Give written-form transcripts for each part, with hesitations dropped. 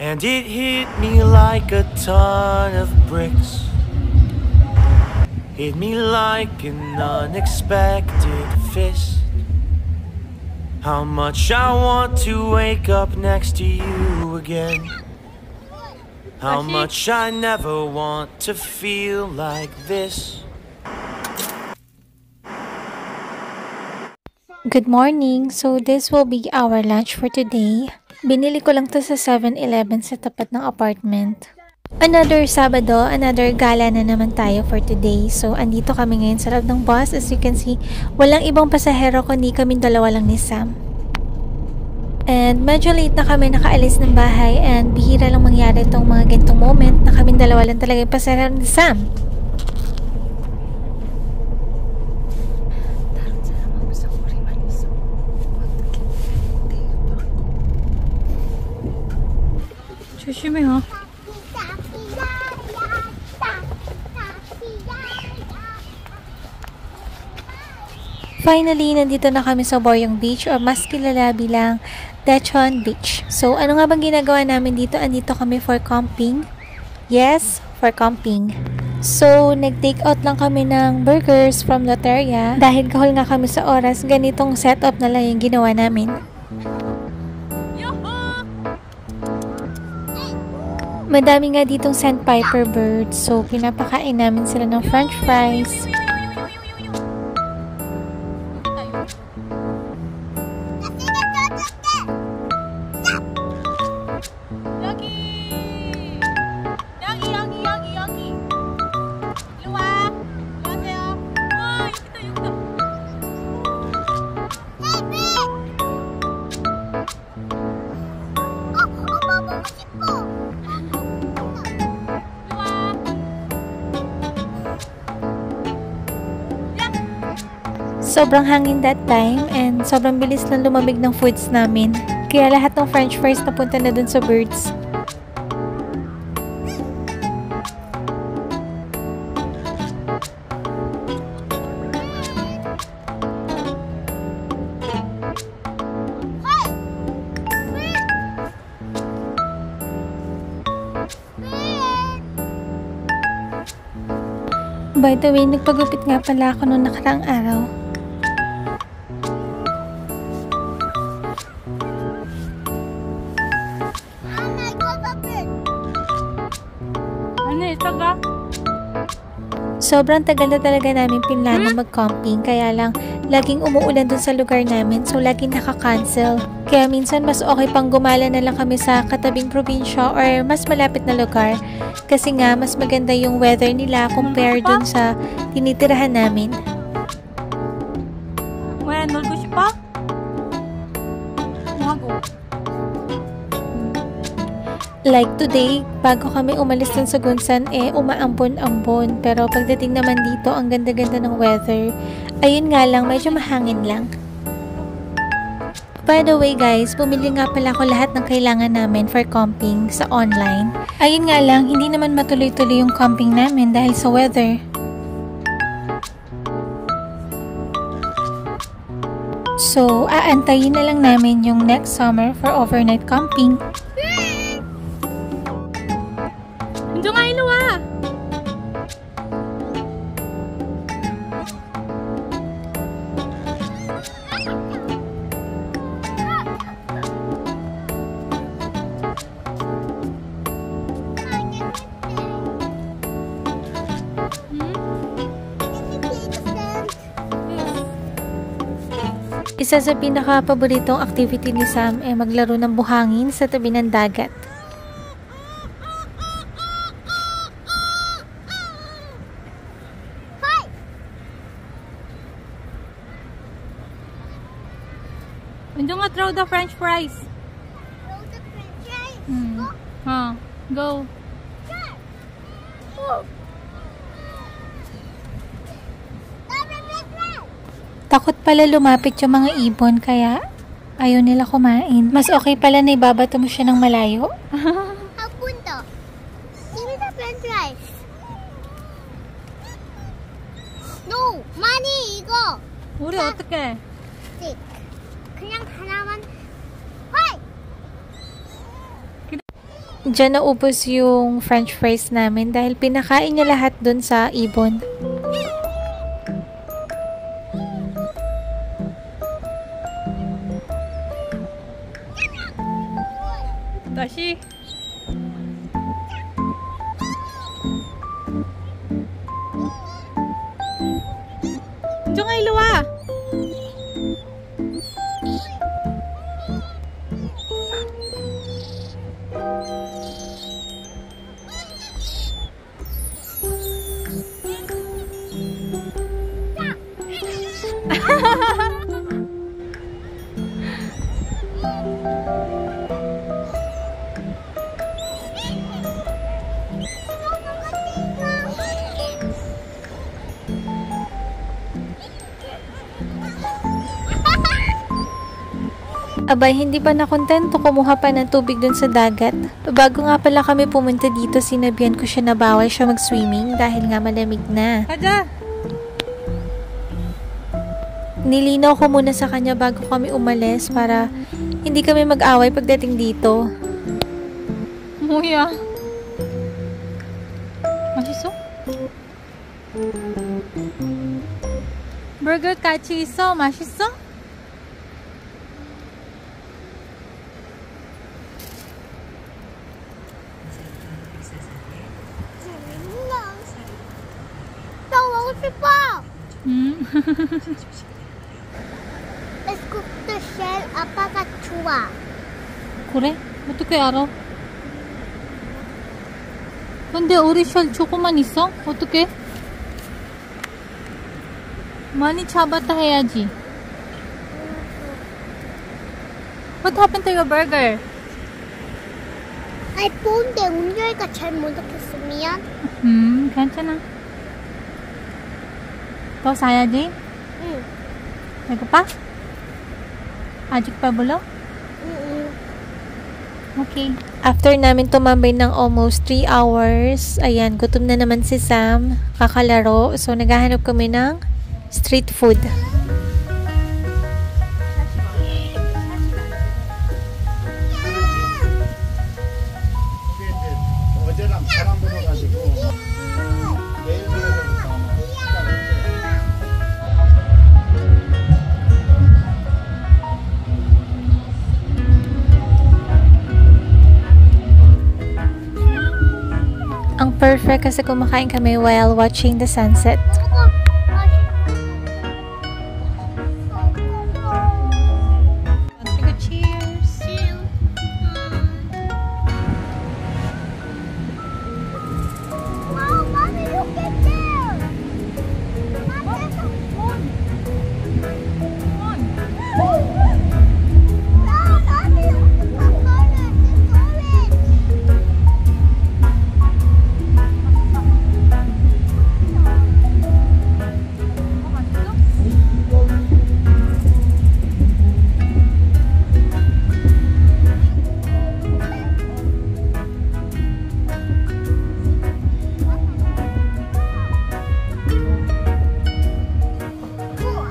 and it hit me like a ton of bricks. Hit me like an unexpected fist. How much I want to wake up next to you again. How much I never want to feel like this. Good morning! So this will be our lunch for today. Binili ko lang to sa 7-Eleven sa tapat ng apartment. Another Sabado, another gala na naman tayo for today. So andito kami ngayon sa loob ng bus. As you can see, walang ibang pasahero kundi kami dalawa lang ni Sam. And medyo late na kami nakaalis ng bahay and bihira lang mangyari itong mga ganitong moment na kaming dalawa lang talaga yung pasahero ni Sam. 조심해 ha. Finally, nandito na kami sa Boyong Beach or mas kilala bilang Dechon Beach. So, ano nga bang ginagawa namin dito? Andito kami for camping. Yes, for camping. So, nag-take out lang kami ng burgers from Loteria. Dahil kahol nga kami sa oras, ganitong setup na lang yung ginawa namin. Madami nga ditong sandpiper birds. So, pinapakain namin sila ng french fries. Sobrang hangin that time and sobrang bilis lang lumamig ng foods namin. Kaya lahat ng french fries napunta na dun sa birds. By the way, nagpagupit nga pala ako noong nakaraang araw. Sobrang tagal na talaga namin pinlano mag-camping, kaya lang laging umuulan dun sa lugar namin, so laging naka-cancel. Kaya minsan mas okay pang gumala na lang kami sa katabing probinsya or mas malapit na lugar, kasi nga mas maganda yung weather nila compare dun sa tinitirahan namin. 왜 놀고 싶어? 뭐하고? Like today, bago kami umalis dun sa Gunsan, umaambon-ambon. Pero pagdating naman dito, ang ganda-ganda ng weather. Ayun nga lang, medyo mahangin lang. By the way guys, bumili nga pala ako lahat ng kailangan namin for camping sa online. Ayun nga lang, hindi naman matuloy-tuloy yung camping namin dahil sa weather. So, aantayin na lang namin yung next summer for overnight camping. 은정아 일로 와. Isa sa pinaka-paboritong activity ni Sam ay maglaro ng buhangin sa tabi ng dagat. 은정아, throw the french fries. Throw the french fries? Go. Go. Takot pala lumapit yung mga ibon kaya ayaw nila kumain. Mas okay pala na ibabato mo siya ng malayo. Punto. Give me the french fries. No, 많이 이거. 우리 어떡해? 그냥 하나만. 화이. Diyan naubos yung french fries namin dahil pinakain niya lahat dun sa ibon. 다시. 은정아 일로 와. Abay, hindi pa nakontento, kumuha pa ng tubig dun sa dagat. Bago nga pala kami pumunta dito, sinabihan ko siya na bawal siya mag-swimming dahil nga malamig na. 가자. Nilinaw ko muna sa kanya bago kami umalis para hindi kami mag-away pagdating dito. 뭐야? 맛있어? 버거 같이 있어? 맛있어? 나 먹고 싶어. Let's cook the shell. 아빠가 좋아. 그래? 어떻게 알아? 근데 우리 쉘 조금만 있어? 어떻게? 많이 잡았다 해야지. What happened to your burger? 아이 뭔데 운율이가 잘 못했으면? 괜찮아. 더 사야지? 응. 배고파? 아직 배불러? 응. Okay. After namin tumambay ng almost 3 hours, ayan, gutom na naman si Sam, kakalaro. So, naghahanap kami ng street food. 어제랑 바람 불어가지고 내일 Ang perfect kasi kumakain kami while watching the sunset. 그리고 cheers. Wow, mommy, look at there. There's a pond. Wow, mommy, look at the color. It's orange.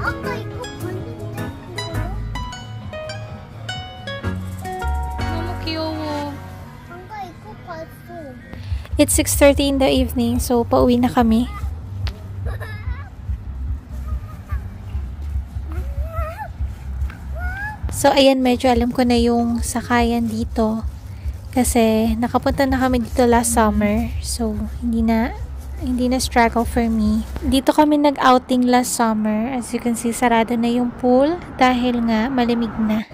아까 이거 봤는데. 너무 귀여워. 아까 이거 봤어. It's 6:30 in the evening, so pauwi na kami. So, ayan, medyo alam ko na yung sakayan dito. Kasi, nakapunta na kami dito last summer. So, hindi na struggle for me. Dito kami nag-outing last summer. As you can see, sarado na yung pool dahil nga malamig na.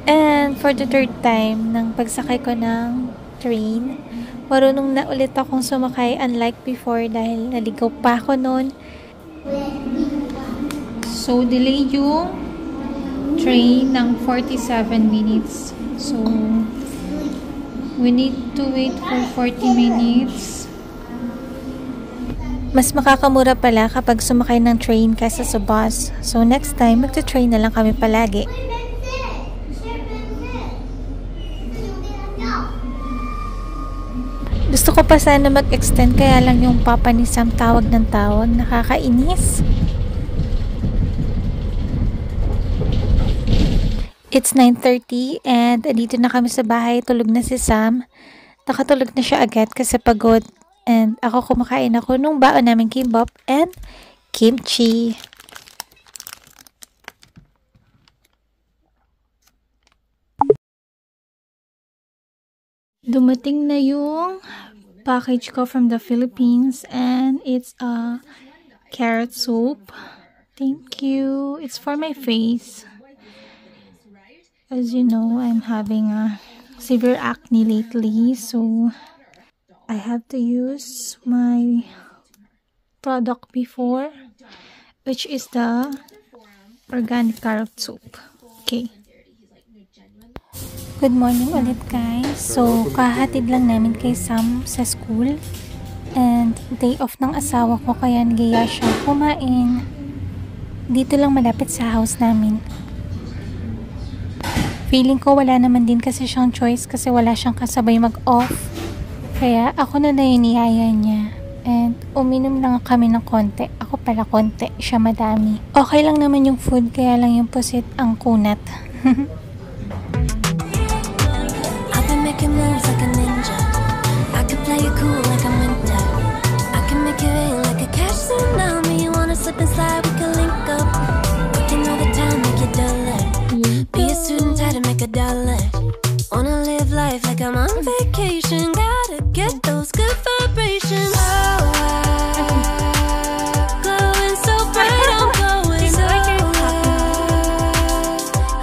And for the third time, nang pagsakay ko ng train, marunong na ulit akong sumakay unlike before dahil naligaw pa ako noon. So, delay yung train ng 47 minutes. So, we need to wait for 40 minutes. Mas makakamura pala kapag sumakay ng train kaysa sa bus. So, next time, magta-train na lang kami palagi. Gusto ko pa sana mag-extend kaya lang yung papa ni Sam tawag ng tawag. Nakakainis. It's 9:30 and dito na kami sa bahay. Tulog na si Sam. Nakatulog na siya agad kasi pagod. And ako kumakain ako nung baon namin kimbap and kimchi. Dumating na yung package ko from the Philippines and it's a carrot soup. Thank you. It's for my face. As you know, I'm having a severe acne lately, so I have to use my product before, which is the organic carrot soup. Okay. Good morning ulit guys. So, kahatid lang namin kay Sam sa school. And day off ng asawa ko kaya nagaya siya kumain. Dito lang malapit sa house namin. Feeling ko wala naman din kasi siyang choice kasi wala siyang kasabay mag-off. Kaya ako na yung niyaya niya. And uminom lang kami ng konti. Ako pala konti, siya madami. Okay lang naman yung food kaya lang yung pusit ang kunat. I've been making moves like a ninja. I could play it cool like I'm winter. I can make it rain like a cash tsunami. You wanna slip and slide, we can link up. Working all the time, make it dollar. Be a student, try to make $1. Wanna live life like I'm on vacation. Gotta get those good vibrations. Glowing so bright, I'm glowing so high.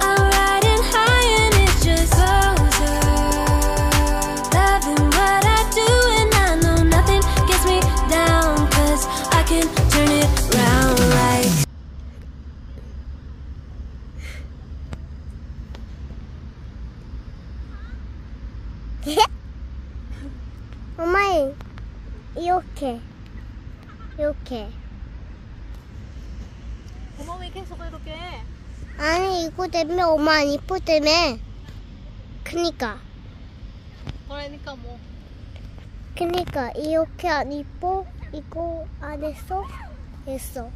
I'm riding high and it's just closer. Loving what I do and I know nothing gets me down. 'Cause I can turn it round like 엄마, 이렇게. 이렇게. 엄마 왜 계속 이렇게 해? 아니, 이거 때문에 엄마 안 이뻐 때문에. 그니까. 그러니까 뭐. 그니까, 이렇게 안 이뻐? 이거 안 했어? 했어.